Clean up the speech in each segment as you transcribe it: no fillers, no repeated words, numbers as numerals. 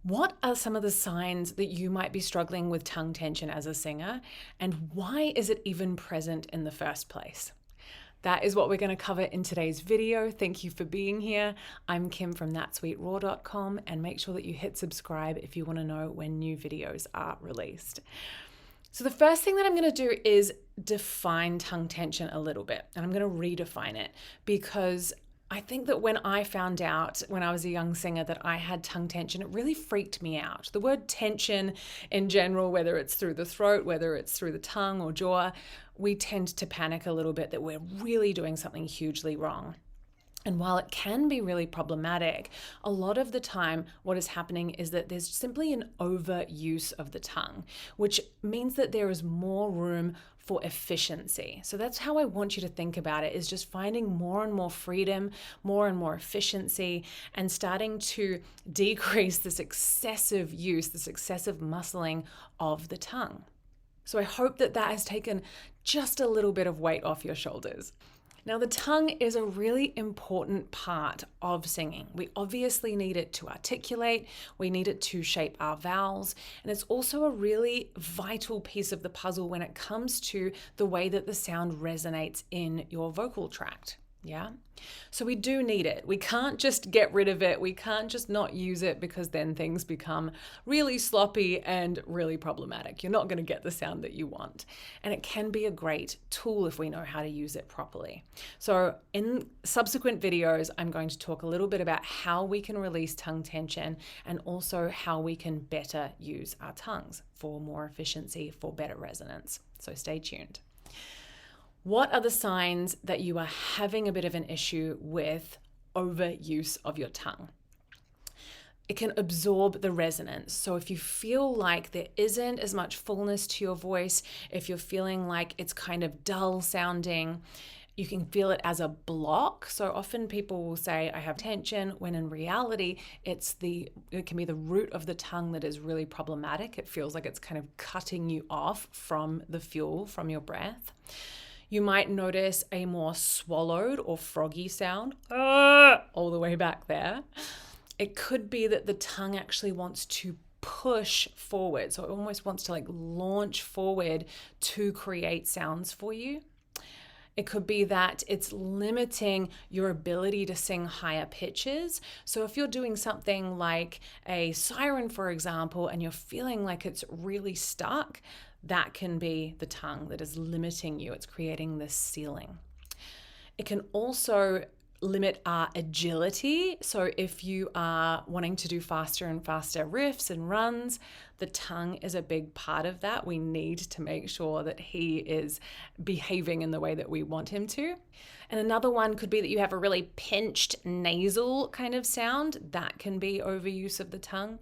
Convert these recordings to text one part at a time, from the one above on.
What are some of the signs that you might be struggling with tongue tension as a singer, and why is it even present in the first place? That is what we're going to cover in today's video. Thank you for being here. I'm Kim from 𝐻𝐸𝐻𝑒𝑚, and make sure that you hit subscribe if you want to know when new videos are released. So the first thing that I'm going to do is define tongue tension a little bit, and I'm going to redefine it because I think that when I found out when I was a young singer that I had tongue tension, it really freaked me out. The word tension in general, whether it's through the throat, whether it's through the tongue or jaw, we tend to panic a little bit that we're really doing something hugely wrong. And while it can be really problematic, a lot of the time what is happening is that there's simply an overuse of the tongue, which means that there is more room for efficiency. So that's how I want you to think about it, is just finding more and more freedom, more and more efficiency, and starting to decrease this excessive use, this excessive muscling of the tongue. So I hope that that has taken just a little bit of weight off your shoulders. Now, the tongue is a really important part of singing. We obviously need it to articulate, we need it to shape our vowels, and it's also a really vital piece of the puzzle when it comes to the way that the sound resonates in your vocal tract. Yeah. So we do need it. We can't just get rid of it. We can't just not use it, because then things become really sloppy and really problematic. You're not going to get the sound that you want. And it can be a great tool if we know how to use it properly. So in subsequent videos, I'm going to talk a little bit about how we can release tongue tension and also how we can better use our tongues for more efficiency, for better resonance. So stay tuned. What are the signs that you are having a bit of an issue with overuse of your tongue? It can absorb the resonance. So if you feel like there isn't as much fullness to your voice, if you're feeling like it's kind of dull sounding, you can feel it as a block. So often people will say, I have tension, when in reality, it can be the root of the tongue that is really problematic. It feels like it's kind of cutting you off from the fuel, from your breath. You might notice a more swallowed or froggy sound all the way back there. It could be that the tongue actually wants to push forward. So it almost wants to launch forward to create sounds for you. It could be that it's limiting your ability to sing higher pitches. So if you're doing something like a siren, for example, and you're feeling like it's really stuck, that can be the tongue that is limiting you. It's creating this ceiling. It can also limit our agility. So if you are wanting to do faster and faster riffs and runs, the tongue is a big part of that. We need to make sure that he is behaving in the way that we want him to. And another one could be that you have a really pinched nasal kind of sound. That can be overuse of the tongue.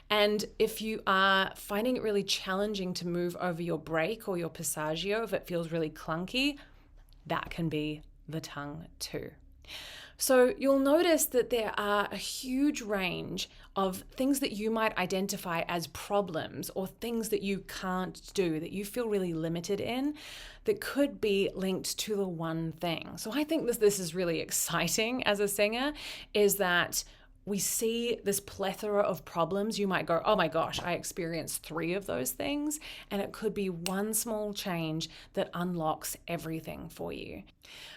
And if you are finding it really challenging to move over your break or your passaggio, if it feels really clunky, that can be the tongue too. So you'll notice that there are a huge range of things that you might identify as problems or things that you can't do, that you feel really limited in, that could be linked to the one thing. So I think this is really exciting as a singer, is that we see this plethora of problems. You might go, oh my gosh, I experienced 3 of those things. And it could be one small change that unlocks everything for you.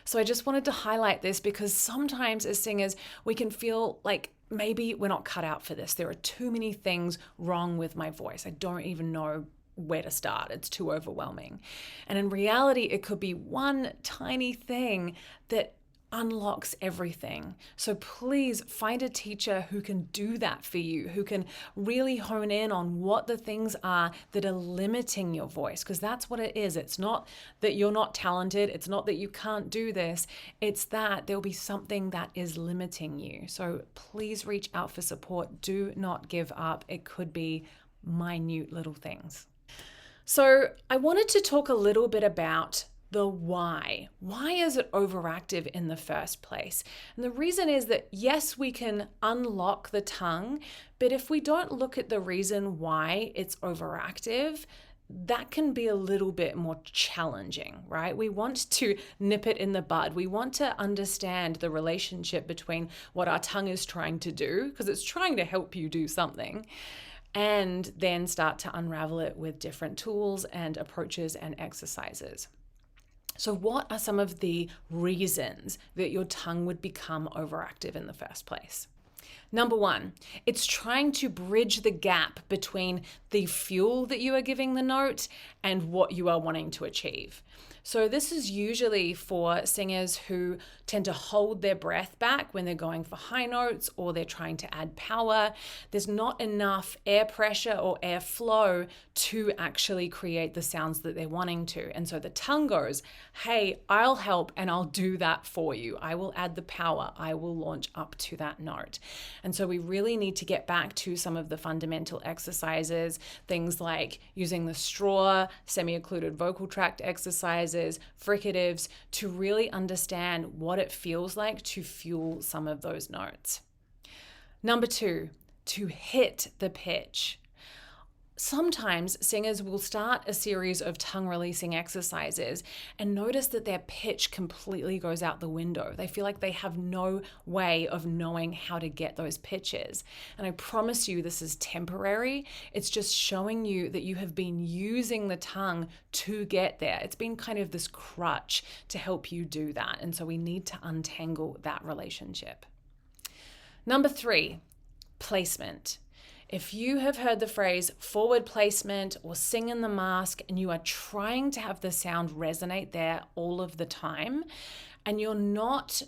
So I just wanted to highlight this because sometimes as singers, we can feel like maybe we're not cut out for this. There are too many things wrong with my voice. I don't even know where to start. It's too overwhelming. And in reality, it could be one tiny thing that unlocks everything. So please find a teacher who can do that for you, who can really hone in on what the things are that are limiting your voice, because that's what it is. It's not that you're not talented. It's not that you can't do this. It's that there'll be something that is limiting you. So please reach out for support. Do not give up. It could be minute little things. So I wanted to talk a little bit about the why. Why is it overactive in the first place? And the reason is that yes, we can unlock the tongue, but if we don't look at the reason why it's overactive, that can be a little bit more challenging, right? We want to nip it in the bud. We want to understand the relationship between what our tongue is trying to do, because it's trying to help you do something, and then start to unravel it with different tools and approaches and exercises. So what are some of the reasons that your tongue would become overactive in the first place? Number one, it's trying to bridge the gap between the fuel that you are giving the note and what you are wanting to achieve. So this is usually for singers who tend to hold their breath back when they're going for high notes or they're trying to add power. There's not enough air pressure or air flow to actually create the sounds that they're wanting to. And so the tongue goes, hey, I'll help and I'll do that for you. I will add the power. I will launch up to that note. And so we really need to get back to some of the fundamental exercises, things like using the straw, semi-occluded vocal tract exercises, fricatives, to really understand what it feels like to fuel some of those notes. Number two, to hit the pitch. Sometimes singers will start a series of tongue releasing exercises and notice that their pitch completely goes out the window. They feel like they have no way of knowing how to get those pitches. And I promise you this is temporary. It's just showing you that you have been using the tongue to get there. It's been kind of this crutch to help you do that. And so we need to untangle that relationship. Number three, placement. If you have heard the phrase forward placement or sing in the mask and you are trying to have the sound resonate there all of the time, and you're not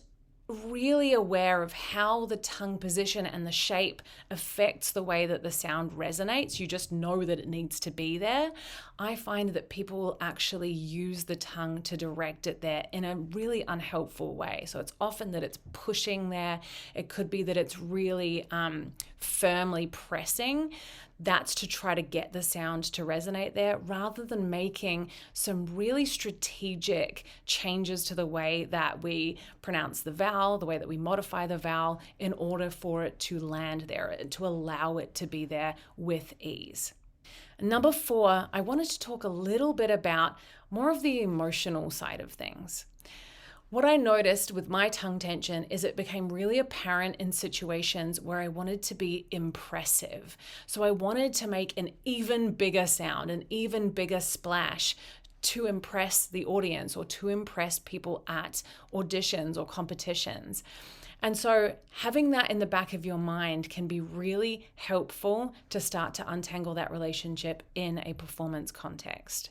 really aware of how the tongue position and the shape affects the way that the sound resonates, you just know that it needs to be there, I find that people will actually use the tongue to direct it there in a really unhelpful way. So it's often that it's pushing there. It could be that it's really firmly pressing. That's to try to get the sound to resonate there, rather than making some really strategic changes to the way that we pronounce the vowel, the way that we modify the vowel in order for it to land there, to allow it to be there with ease. Number four, I wanted to talk a little bit about more of the emotional side of things. What I noticed with my tongue tension is it became really apparent in situations where I wanted to be impressive. So I wanted to make an even bigger sound, an even bigger splash to impress the audience or to impress people at auditions or competitions. And so having that in the back of your mind can be really helpful to start to untangle that relationship in a performance context.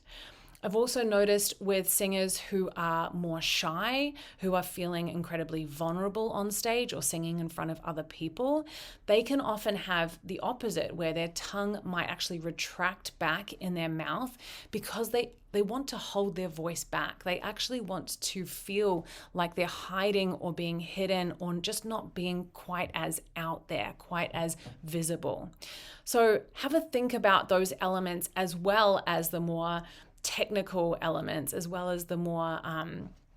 I've also noticed with singers who are more shy, who are feeling incredibly vulnerable on stage or singing in front of other people, they can often have the opposite, where their tongue might actually retract back in their mouth because they want to hold their voice back. They actually want to feel like they're hiding or being hidden or just not being quite as out there, quite as visible. So have a think about those elements, as well as the more technical elements, as well as the more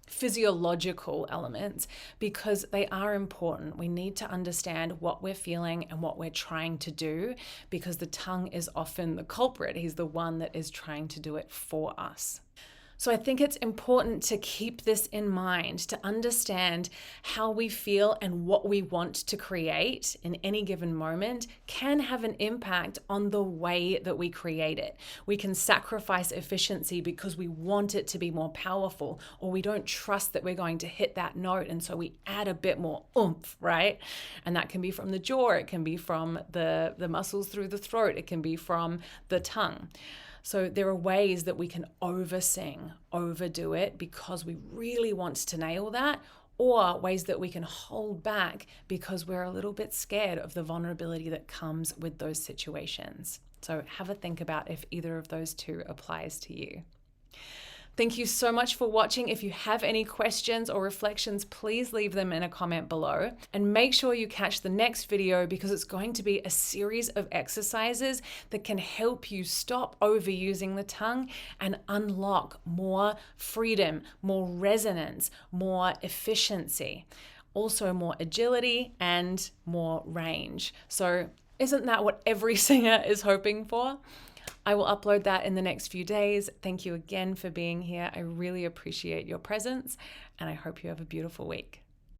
physiological elements, because they are important. We need to understand what we're feeling and what we're trying to do, because the tongue is often the culprit. He's the one that is trying to do it for us. So I think it's important to keep this in mind, to understand how we feel and what we want to create in any given moment can have an impact on the way that we create it. We can sacrifice efficiency because we want it to be more powerful, or we don't trust that we're going to hit that note, and so we add a bit more oomph, right? And that can be from the jaw, it can be from the muscles through the throat, it can be from the tongue. So there are ways that we can over-sing, overdo it because we really want to nail that, or ways that we can hold back because we're a little bit scared of the vulnerability that comes with those situations. So have a think about if either of those two applies to you. Thank you so much for watching. If you have any questions or reflections, please leave them in a comment below. And make sure you catch the next video, because it's going to be a series of exercises that can help you stop overusing the tongue and unlock more freedom, more resonance, more efficiency, also more agility and more range. So isn't that what every singer is hoping for? I will upload that in the next few days. Thank you again for being here. I really appreciate your presence, and I hope you have a beautiful week.